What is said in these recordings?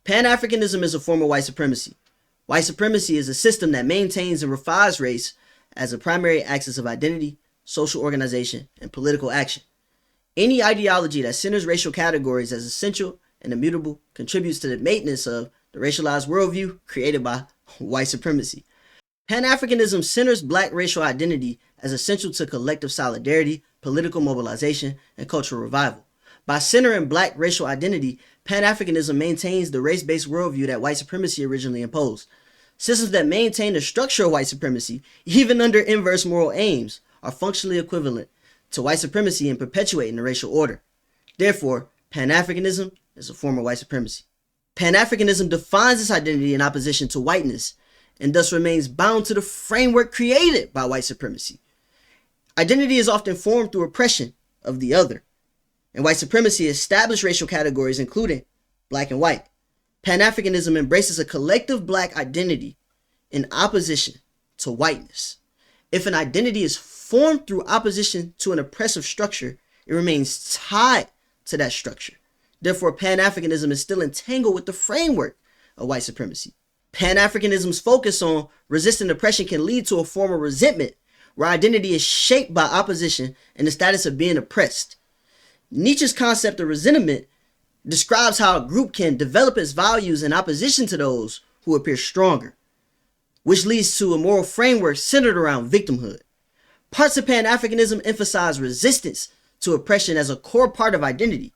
Pan-Africanism is a form of white supremacy. White supremacy is a system that maintains and refines race as a primary axis of identity, social organization, and political action. Any ideology that centers racial categories as essential and immutable contributes to the maintenance of the racialized worldview created by white supremacy. Pan-Africanism centers black racial identity as essential to collective solidarity, political mobilization, and cultural revival. By centering black racial identity, Pan-Africanism maintains the race-based worldview that white supremacy originally imposed. Systems that maintain the structure of white supremacy, even under inverse moral aims, are functionally equivalent to white supremacy in perpetuating the racial order. Therefore, Pan-Africanism is a form of white supremacy. Pan-Africanism defines its identity in opposition to whiteness, and thus remains bound to the framework created by white supremacy. Identity is often formed through oppression of the other, and white supremacy established racial categories including black and white. Pan-Africanism embraces a collective black identity in opposition to whiteness. If an identity is formed through opposition to an oppressive structure, it remains tied to that structure. Therefore, Pan-Africanism is still entangled with the framework of white supremacy. Pan-Africanism's focus on resisting oppression can lead to a form of resentment where identity is shaped by opposition and the status of being oppressed. Nietzsche's concept of resentment describes how a group can develop its values in opposition to those who appear stronger, which leads to a moral framework centered around victimhood. Parts of Pan-Africanism emphasize resistance to oppression as a core part of identity.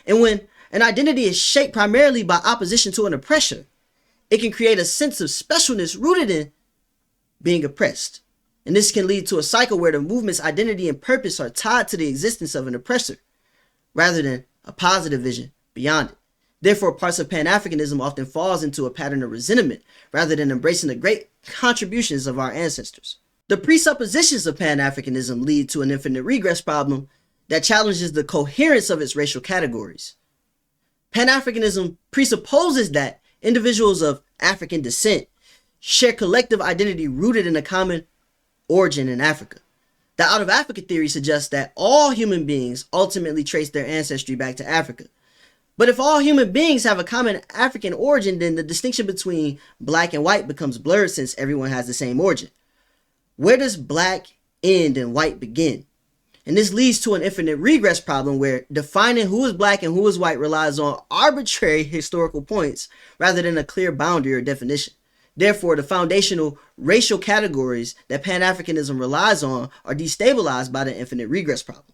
And when an identity is shaped primarily by opposition to an oppressor, it can create a sense of specialness rooted in being oppressed. And this can lead to a cycle where the movement's identity and purpose are tied to the existence of an oppressor, rather than a positive vision beyond it. Therefore, parts of Pan-Africanism often falls into a pattern of resentment, rather than embracing the great contributions of our ancestors. The presuppositions of Pan-Africanism lead to an infinite regress problem that challenges the coherence of its racial categories. Pan-Africanism presupposes that individuals of African descent share collective identity rooted in a common origin in Africa. The out of Africa theory suggests that all human beings ultimately trace their ancestry back to Africa. But if all human beings have a common African origin, then the distinction between black and white becomes blurred since everyone has the same origin. Where does black end and white begin? And this leads to an infinite regress problem where defining who is black and who is white relies on arbitrary historical points rather than a clear boundary or definition. Therefore, the foundational racial categories that Pan-Africanism relies on are destabilized by the infinite regress problem.